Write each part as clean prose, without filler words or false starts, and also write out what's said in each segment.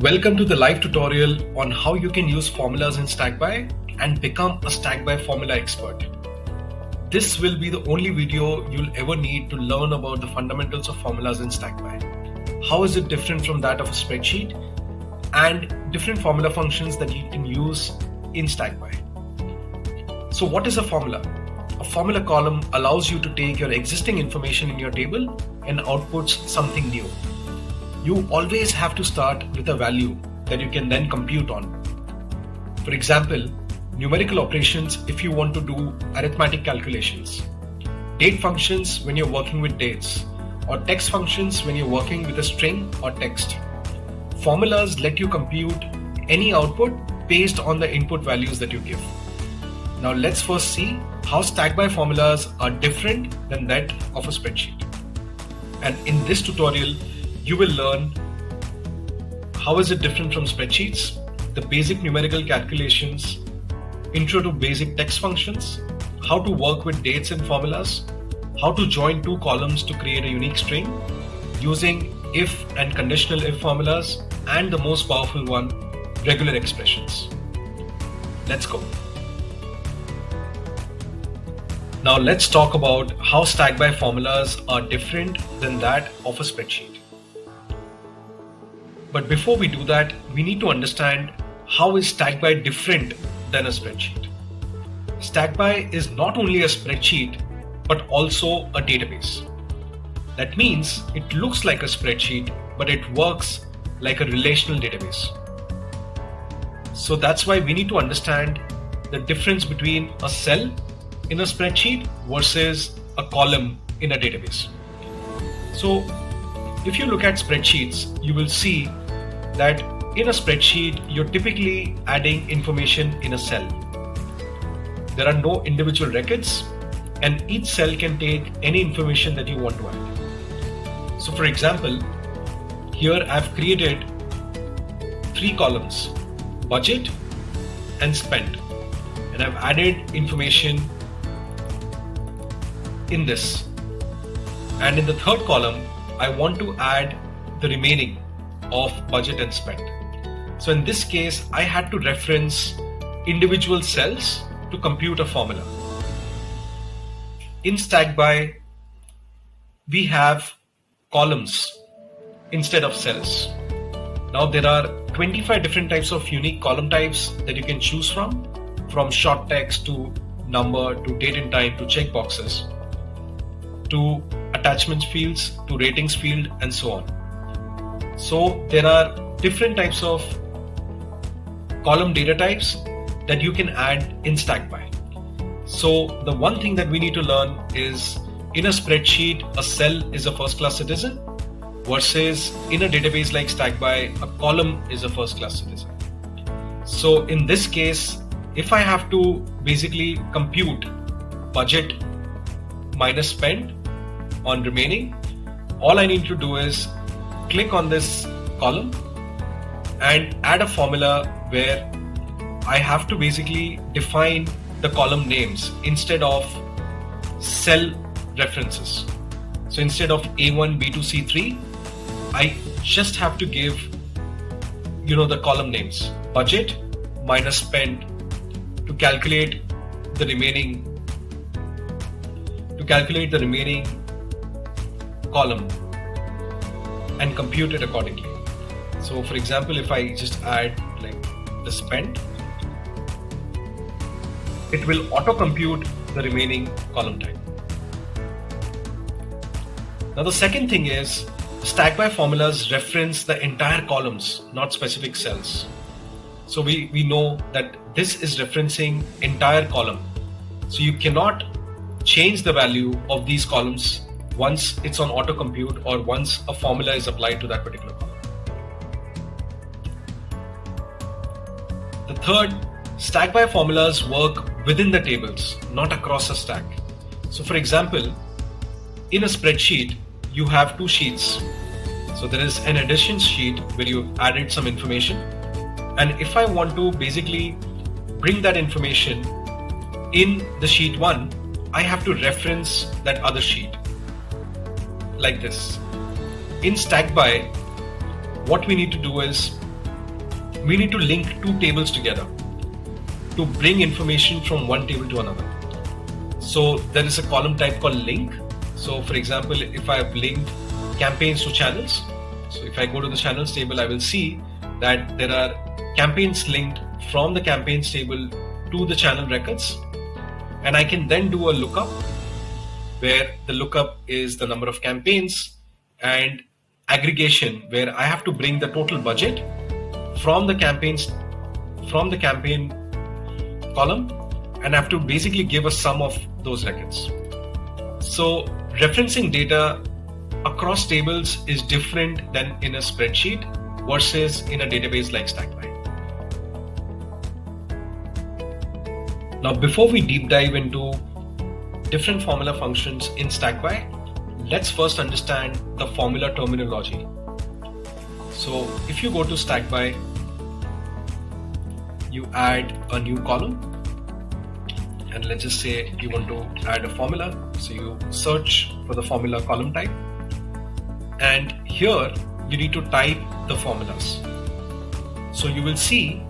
Welcome to the live tutorial on how you can use formulas in Stackby and become a Stackby formula expert. This will be the only video you'll ever need to learn about the fundamentals of formulas in Stackby. How is it different from that of a spreadsheet and different formula functions that you can use in Stackby. So what is a formula? A formula column allows you to take your existing information in your table and outputs something new. You always have to start with a value that you can then compute on. For example, numerical operations if you want to do arithmetic calculations, date functions when you're working with dates, or text functions when you're working with a string or text. Formulas let you compute any output based on the input values that you give. Now let's first see how Stackby formulas are different than that of a spreadsheet. And in this tutorial, you will learn how is it different from spreadsheets, the basic numerical calculations, intro to basic text functions, how to work with dates and formulas, how to join two columns to create a unique string, using if and conditional if formulas, and the most powerful one, regular expressions. Let's go. Now let's talk about how Stackby formulas are different than that of a spreadsheet. But before we do that, we need to understand how is Stackby different than a spreadsheet. Stackby is not only a spreadsheet, but also a database. That means it looks like a spreadsheet, but it works like a relational database. So that's why we need to understand the difference between a cell in a spreadsheet versus a column in a database. So if you look at spreadsheets, you will see that in a spreadsheet, you're typically adding information in a cell. There are no individual records, and each cell can take any information that you want to add. So for example, here I've created three columns, budget and spent, and I've added information in this. And in the third column, I want to add the remaining of budget and spent. So in this case, I had to reference individual cells to compute a formula. In Stackby, we have columns instead of cells. Now there are 25 different types of unique column types that you can choose from short text to number to date and time to checkboxes to attachments fields to ratings field and so on. So there are different types of column data types that you can add in Stackby. So the one thing that we need to learn is in a spreadsheet, a cell is a first-class citizen versus in a database like Stackby, a column is a first-class citizen. So in this case, if I have to basically compute budget minus spent on remaining, all I need to do is click on this column and add a formula where I have to basically define the column names instead of cell references. So instead of A1, B2, C3, I just have to give the column names, budget minus spent, to calculate the remaining column and compute it accordingly. So for example, if I just add like the spent, it will auto compute the remaining column type. Now the second thing is Stackby formulas reference the entire columns, not specific cells. So we know that this is referencing entire column. So you cannot change the value of these columns once it's on auto compute or once a formula is applied to that particular column. The third, Stackby formulas work within the tables, not across a stack. So for example, in a spreadsheet, you have two sheets. So there is an additions sheet where you added some information. And if I want to basically bring that information in the sheet 1, I have to reference that other sheet like this. In Stackby, what we need to do is we need to link two tables together to bring information from one table to another. So there is a column type called link. So for example, if I have linked campaigns to channels, so if I go to the channels table, I will see that there are campaigns linked from the campaigns table to the channel records. And I can then do a lookup where the lookup is the number of campaigns, and aggregation where I have to bring the total budget from the campaign column, and I have to basically give a sum of those records. So referencing data across tables is different than in a spreadsheet versus in a database like Stackby. Now, before we deep dive into different formula functions in Stackby, let's first understand the formula terminology. So if you go to Stackby, you add a new column, and let's just say you want to add a formula. So you search for the formula column type, and here you need to type the formulas. So you will see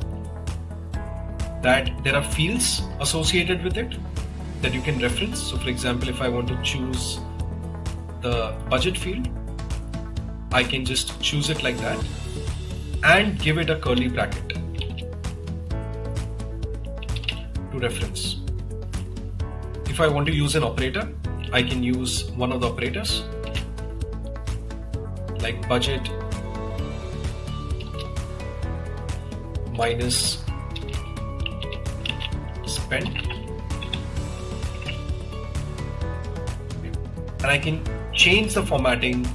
that there are fields associated with it that you can reference. So for example, if I want to choose the budget field, I can just choose it like that and give it a curly bracket to reference. If I want to use an operator, I can use one of the operators like budget minus spend, and I can change the formatting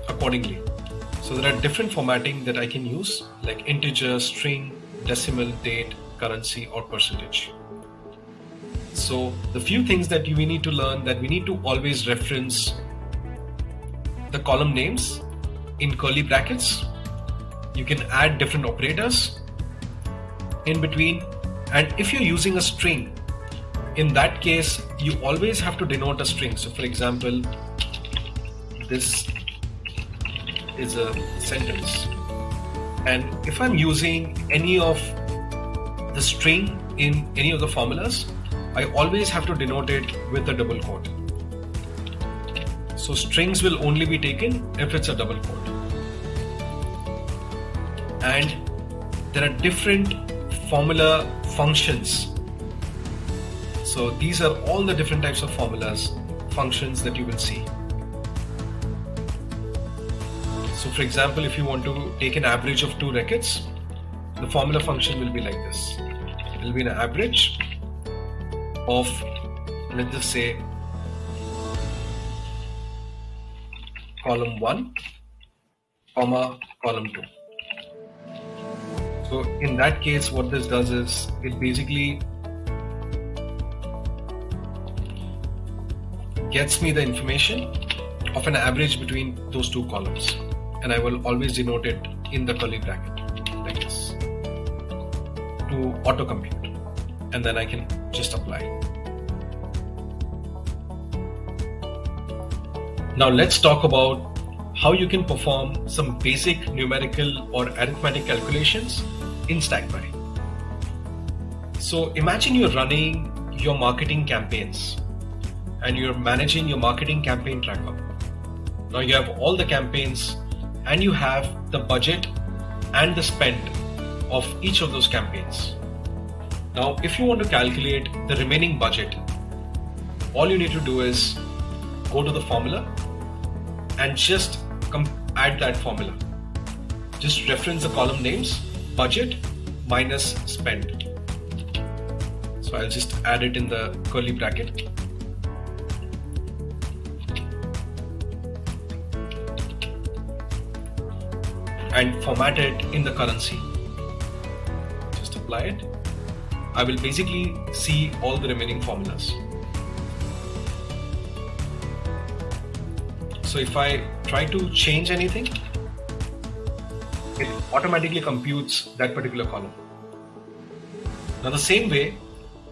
accordingly. So there are different formatting that I can use, like integer, string, decimal, date, currency, or percentage. So the few things that we need to learn, that we need to always reference the column names in curly brackets. You can add different operators in between, and if you're using a string, in that case you always have to denote a string. So for example, this is a sentence, and if I'm using any of the string in any of the formulas, I always have to denote it with a double quote. So strings will only be taken if it's a double quote. And there are different formula functions. So these are all the different types of formulas, functions that you will see. So for example, if you want to take an average of two records, the formula function will be like this. It will be an average of, let's just say, column 1, comma, column 2. So in that case, what this does is it basically gets me the information of an average between those two columns, and I will always denote it in the curly bracket like this to auto compute, and then I can just apply. Now let's talk about how you can perform some basic numerical or arithmetic calculations in Stackby. So imagine you're running your marketing campaigns and you're managing your marketing campaign tracker. Now you have all the campaigns and you have the budget and the spend of each of those campaigns. Now if you want to calculate the remaining budget, all you need to do is go to the formula and just add that formula. Just reference the column names, budget minus spend. So I'll just add it in the curly bracket. And format it in the currency. Just apply it. I will basically see all the remaining formulas. So if I try to change anything, it automatically computes that particular column. Now the same way,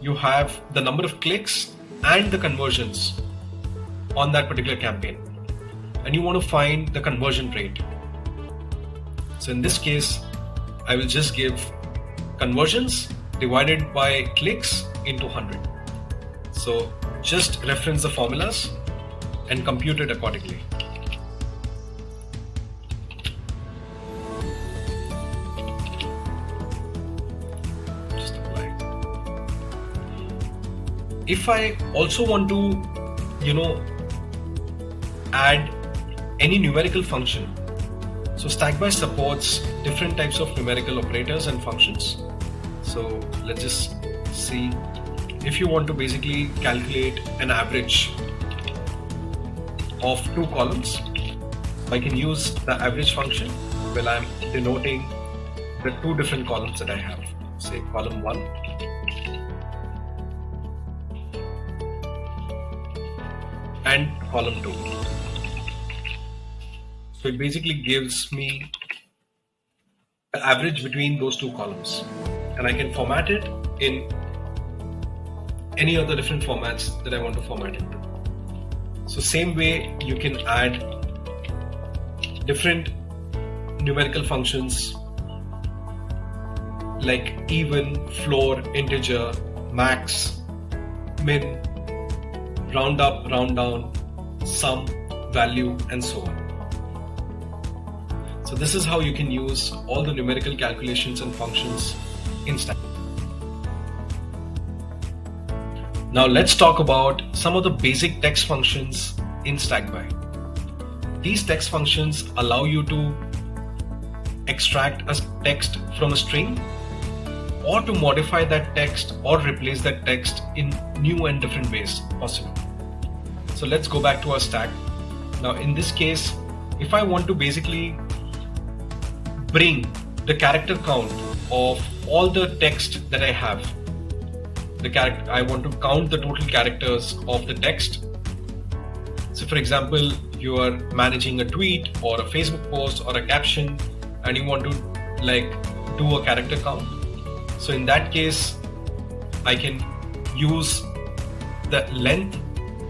you have the number of clicks and the conversions on that particular campaign, and you want to find the conversion rate. So in this case, I will just give conversions divided by clicks into 100. So just reference the formulas and compute it accordingly. Just apply. If I also want to, add any numerical function, so Stackby supports different types of numerical operators and functions. So let's just see. If you want to basically calculate an average of two columns, I can use the average function while I'm denoting the two different columns that I have. Say column 1 and column 2. So it basically gives me the average between those two columns, and I can format it in any other different formats that I want to format it to. So same way you can add different numerical functions like even, floor, integer, max, min, round up, round down, sum, value, and so on. So this is how you can use all the numerical calculations and functions in Stackby. Now let's talk about some of the basic text functions in Stackby. These text functions allow you to extract a text from a string, or to modify that text or replace that text in new and different ways possible. So let's go back to our stack. Now in this case, if I want to basically bring the character count of all the text that I have, I want to count the total characters of the text. So for example, you are managing a tweet or a Facebook post or a caption and you want to do a character count. So in that case, I can use the length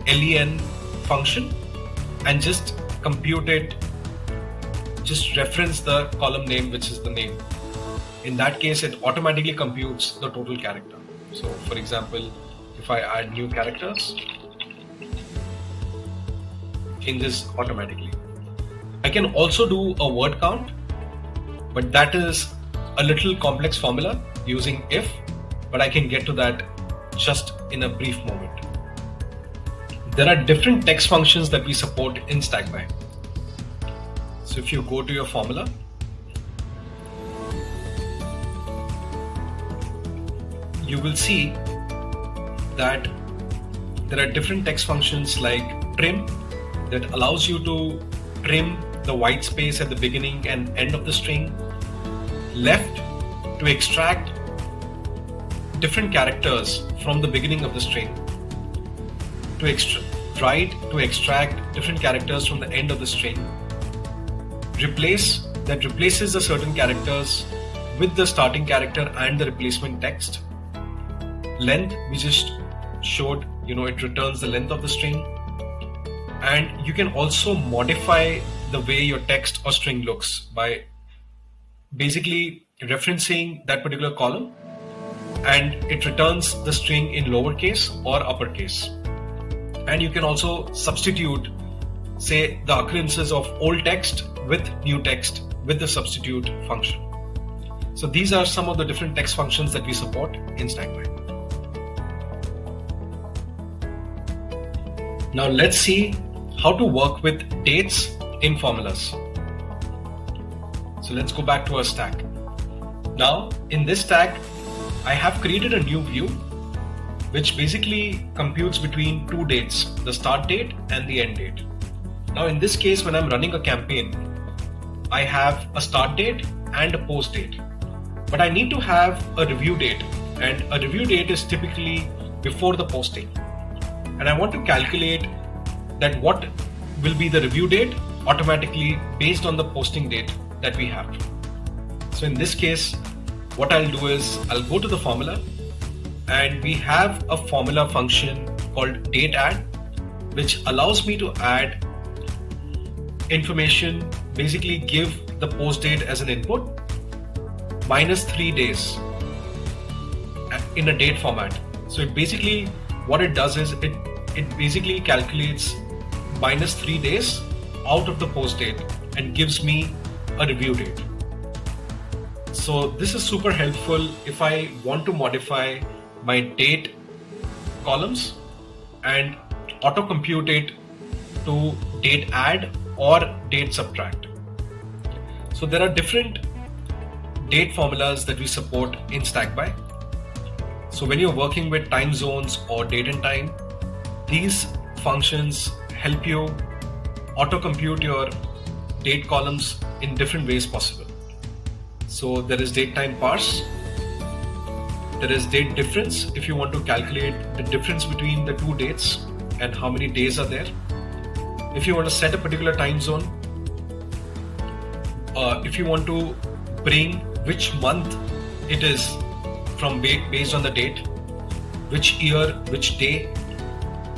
len function and just compute it, just reference the column name, which is the name. In that case, it automatically computes the total character. So for example, if I add new characters in this automatically. I can also do a word count, but that is a little complex formula using if, but I can get to that just in a brief moment. There are different text functions that we support in Stackby. So if you go to your formula, you will see that there are different text functions like trim that allows you to trim the white space at the beginning and end of the string, left to extract different characters from the beginning of the string, right to extract different characters from the end of the string, replace that replaces the certain characters with the starting character and the replacement text. Length, we just showed, it returns the length of the string. And you can also modify the way your text or string looks by basically referencing that particular column, and it returns the string in lowercase or uppercase. And you can also substitute, say, the occurrences of old text with new text with the substitute function. So these are some of the different text functions that we support in Stackby. Now let's see how to work with dates in formulas. So let's go back to our stack. Now in this stack, I have created a new view which basically computes between two dates, the start date and the end date. Now in this case, when I'm running a campaign, I have a start date and a post date, but I need to have a review date, and a review date is typically before the posting. And I want to calculate that what will be the review date automatically based on the posting date that we have. So in this case, what I'll do is I'll go to the formula, and we have a formula function called dateAdd, which allows me to add information, basically give the post date as an input. minus 3 days in a date format. So it basically, what it does is it basically calculates minus 3 days out of the post date and gives me a review date. So this is super helpful if I want to modify my date columns and auto compute it to date add or date subtract. So there are different date formulas that we support in Stackby. So when you're working with time zones or date and time, these functions help you auto compute your date columns in different ways possible. So there is date time parse, there is date difference if you want to calculate the difference between the two dates and how many days are there. If you want to set a particular time zone, if you want to bring which month it is from based on the date, which year, which day,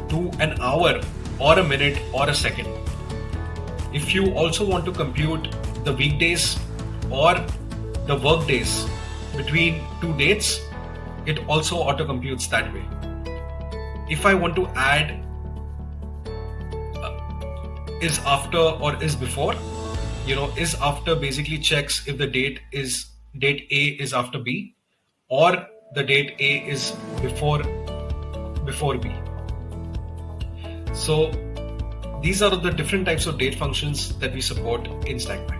to an hour or a minute or a second. If you also want to compute the weekdays or the work days between two dates, it also auto computes that way. If I want to add is after or is before, is after basically checks if the date A is after B or the date A is before B. So these are the different types of date functions that we support in Stackby.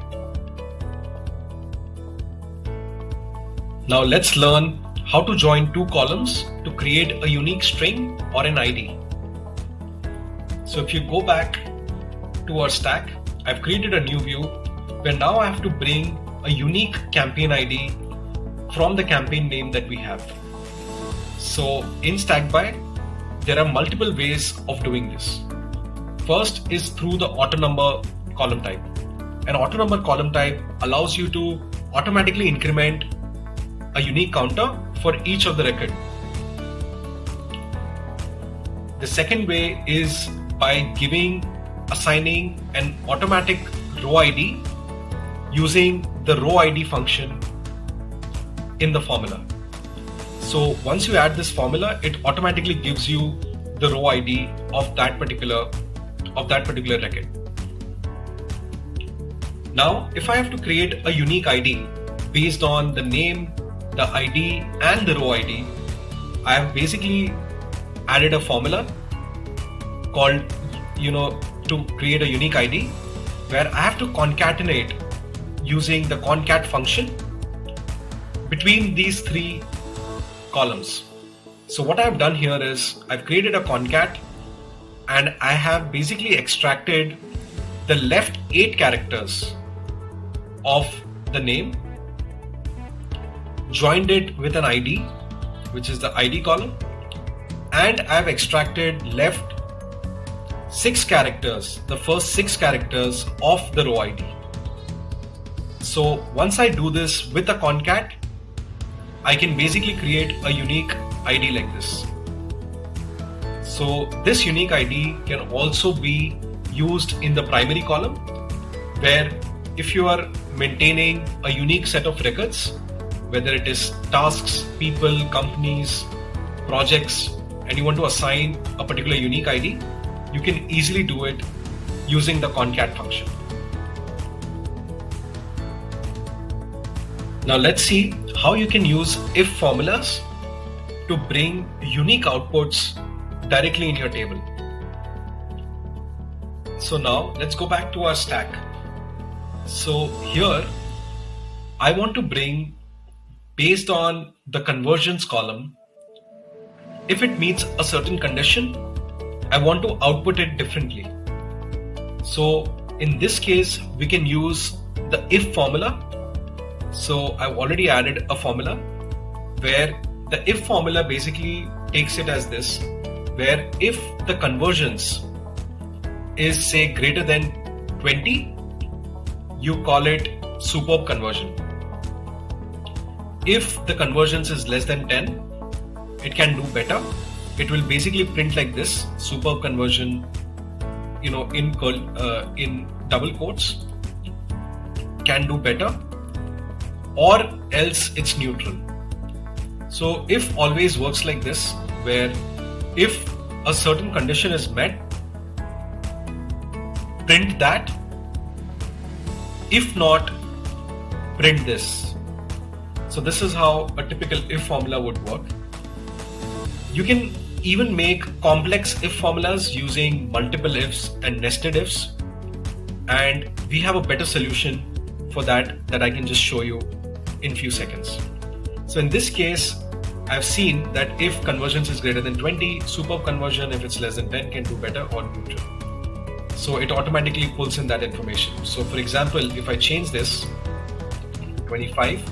Now let's learn how to join two columns to create a unique string or an ID. So if you go back to our stack, I've created a new view where now I have to bring a unique campaign ID from the campaign name that we have. So in Stackby, there are multiple ways of doing this. First is through the auto number column type. An auto number column type allows you to automatically increment a unique counter for each of the record. The second way is by assigning an automatic row ID using the row ID function in the formula. So once you add this formula, it automatically gives you the row ID of that particular record. Now, if I have to create a unique ID based on the name, the ID and the row ID, I have basically added a formula called, to create a unique ID where I have to concatenate using the concat function between these three columns. So what I've done here is I've created a concat and I have basically extracted the left 8 characters of the name, joined it with an ID, which is the ID column, and I've extracted left 6 characters, the first 6 characters of the row ID. So once I do this with a concat, I can basically create a unique ID like this. So this unique ID can also be used in the primary column, where if you are maintaining a unique set of records, whether it is tasks, people, companies, projects, and you want to assign a particular unique ID, you can easily do it using the concat function. Now let's see how you can use if formulas to bring unique outputs directly in your table. So now let's go back to our stack. So here I want to bring, based on the conversions column, if it meets a certain condition, I want to output it differently. So in this case, we can use the if formula. So I've already added a formula where the if formula basically takes it as this, where if the conversions is say greater than 20, you call it superb conversion. If the conversions is less than 10, it can do better. It will basically print like this, superb conversion, in double quotes, can do better. or else it's neutral. So if always works like this, where if a certain condition is met, print that. If not, print this. So this is how a typical if formula would work. You can even make complex if formulas using multiple ifs and nested ifs. And we have a better solution for that I can just show you in few seconds. So in this case, I've seen that if conversions is greater than 20, superb conversion if it's less than 10 can do better, or neutral. So it automatically pulls in that information. So for example, if I change this 25,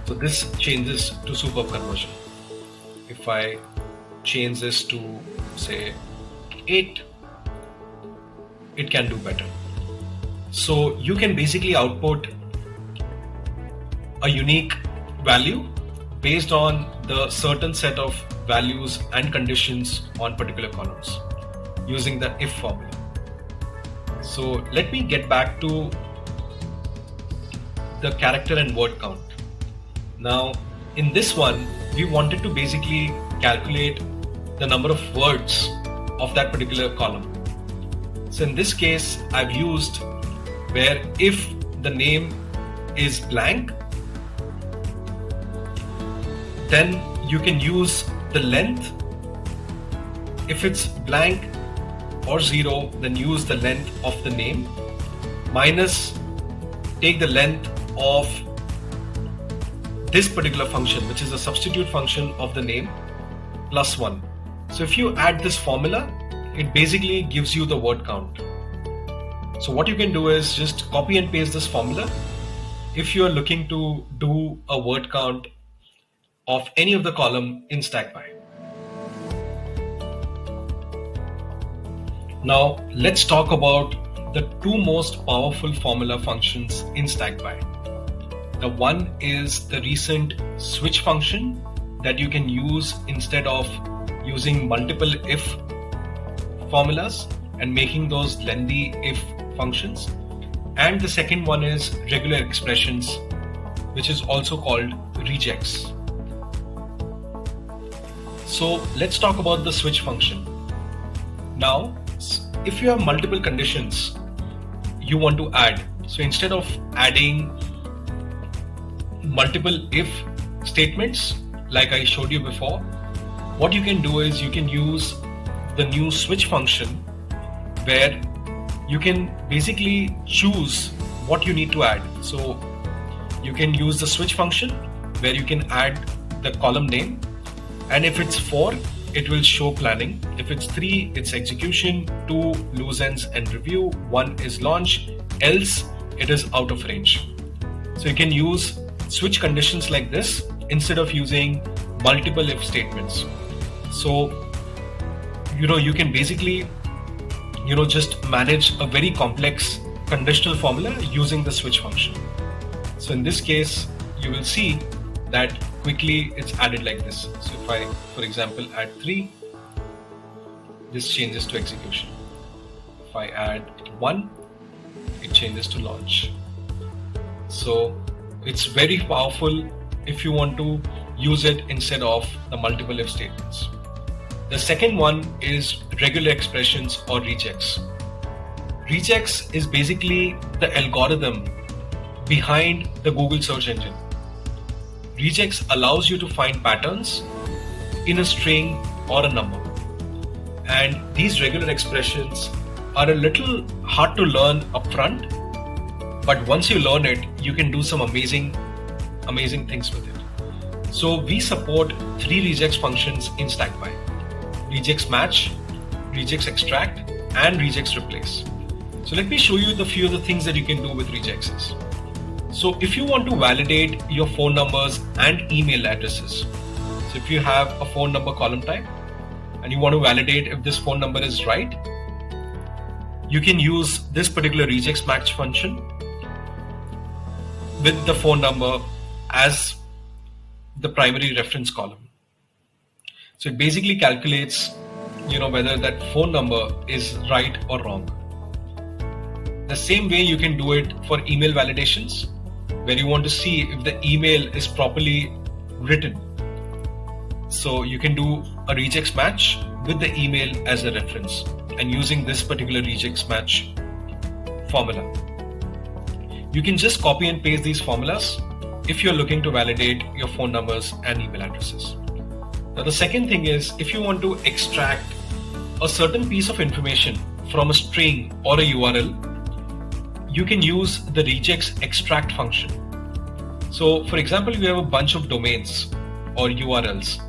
so this changes to superb conversion. If I change this to say 8, it can do better. So you can basically output a unique value based on the certain set of values and conditions on particular columns using the if formula. So let me get back to the character and word count. Now in this one, we wanted to basically calculate the number of words of that particular column. So in this case, I've used where if the name is blank, then you can use the length. If it's blank or 0, then use the length of the name minus take the length of this particular function, which is a substitute function of the name, plus 1. So if you add this formula, it basically gives you the word count. So what you can do is just copy and paste this formula if you are looking to do a word count of any of the column in Stackby. Now let's talk about the two most powerful formula functions in Stackby. The one is the recent switch function that you can use instead of using multiple if formulas and making those lengthy if functions. And the second one is regular expressions, which is also called REGEX. So let's talk about the switch function. Now, if you have multiple conditions you want to add, so instead of adding multiple if statements like I showed you before, what you can do is you can use the new switch function where you can basically choose what you need to add. So you can use the switch function where you can add the column name, and if it's 4, it will show planning. If it's 3, it's execution, 2, loose ends and review, 1 is launch, else it is out of range. So you can use switch conditions like this instead of using multiple if statements. So you can basically just manage a very complex conditional formula using the switch function. So in this case, you will see that quickly it's added like this. So if I, for example, add 3, this changes to execution. If I add 1, it changes to launch. So it's very powerful if you want to use it instead of the multiple if statements. The second one is regular expressions or REGEX. REGEX is basically the algorithm behind the Google search engine. REGEX allows you to find patterns in a string or a number. And these regular expressions are a little hard to learn upfront, but once you learn it, you can do some amazing things with it. So we support 3 REGEX functions in Stackby: REGEX match, REGEX extract, and REGEX replace. So let me show you the few of the things that you can do with REGEXs. So if you want to validate your phone numbers and email addresses, so if you have a phone number column type and you want to validate if this phone number is right, you can use this particular REGEX match function with the phone number as the primary reference column. So it basically calculates, whether that phone number is right or wrong. The same way you can do it for email validations, where you want to see if the email is properly written. So you can do a regex match with the email as a reference and using this particular regex match formula. You can just copy and paste these formulas if you're looking to validate your phone numbers and email addresses. Now the second thing is, if you want to extract a certain piece of information from a string or a URL, you can use the regex extract function. So for example, you have a bunch of domains or URLs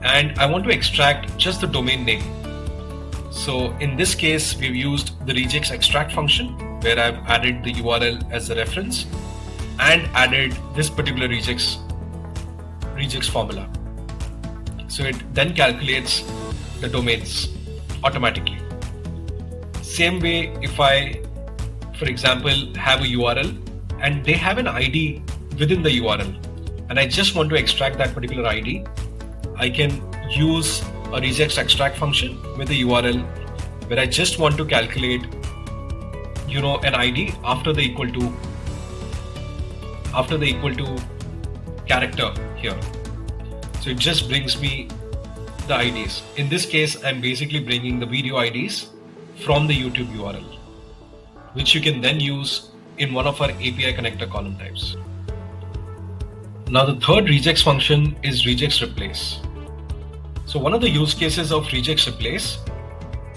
and I want to extract just the domain name. So in this case, we've used the regex extract function where I've added the URL as a reference and added this particular regex formula. So it then calculates the domains automatically. Same way, if I, for example, have a URL and they have an ID within the URL and I just want to extract that particular ID, I can use a regex extract function with the URL where I just want to calculate, an ID after the equal to character here. So it just brings me the IDs. In this case, I'm basically bringing the video IDs from the YouTube URL, which you can then use in one of our API connector column types. Now the third regex function is regex replace. So one of the use cases of regex replace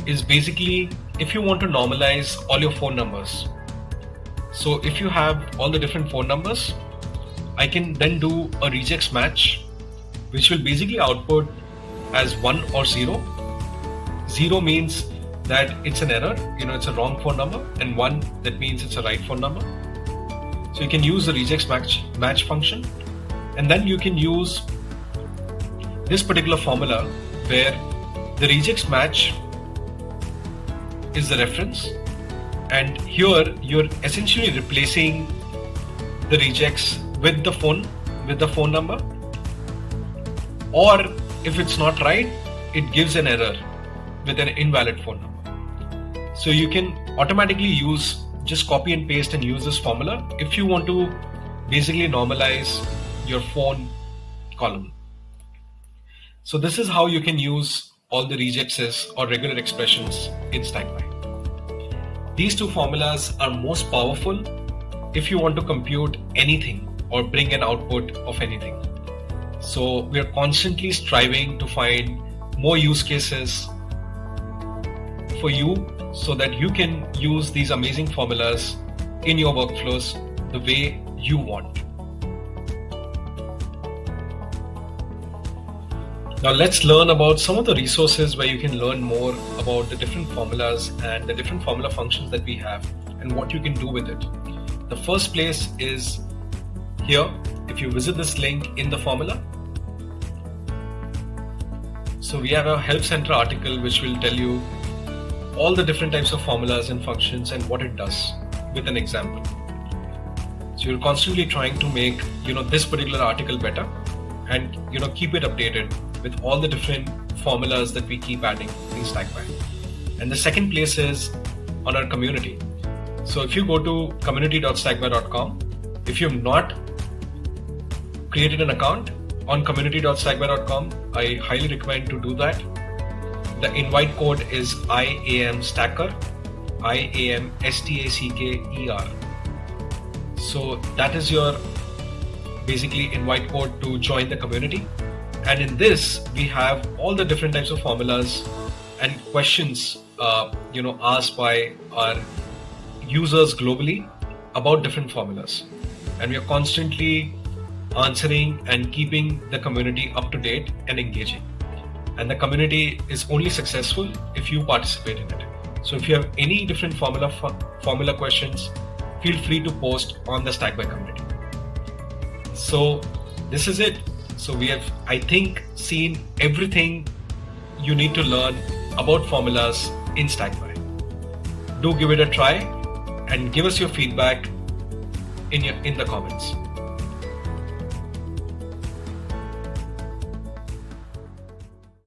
is basically if you want to normalize all your phone numbers. So if you have all the different phone numbers, I can then do a regex match, which will basically output as 1 or 0. 0 means that it's an error, it's a wrong phone number, and 1, that means it's a right phone number. So you can use the regex match function, and then you can use this particular formula where the regex match is the reference, and here you're essentially replacing the regex with the phone number, or if it's not right, it gives an error with an invalid phone number. So you can automatically just copy and paste and use this formula if you want to basically normalize your phone column. So this is how you can use all the regexes or regular expressions in Stackby. These two formulas are most powerful if you want to compute anything or bring an output of anything. So we are constantly striving to find more use cases for you so that you can use these amazing formulas in your workflows the way you want. Now let's learn about some of the resources where you can learn more about the different formulas and the different formula functions that we have and what you can do with it. The first place is here. If you visit this link in the formula, so we have a help center article which will tell you all the different types of formulas and functions and what it does with an example. So you're constantly trying to make this particular article better and keep it updated with all the different formulas that we keep adding in Stackby. And the second place is on our community. So if you go to community.stackby.com, if you've not created an account on community.stackby.com, I highly recommend to do that. The invite code is iamstacker, iamstacker. So that is your basically invite code to join the community. And in this, we have all the different types of formulas and questions, asked by our users globally about different formulas. And we are constantly answering and keeping the community up to date and engaging. And the community is only successful if you participate in it. So if you have any different formula questions, feel free to post on the Stackby community. So this is it. So we have, I think, seen everything you need to learn about formulas in Stackby. Do give it a try and give us your feedback in the comments.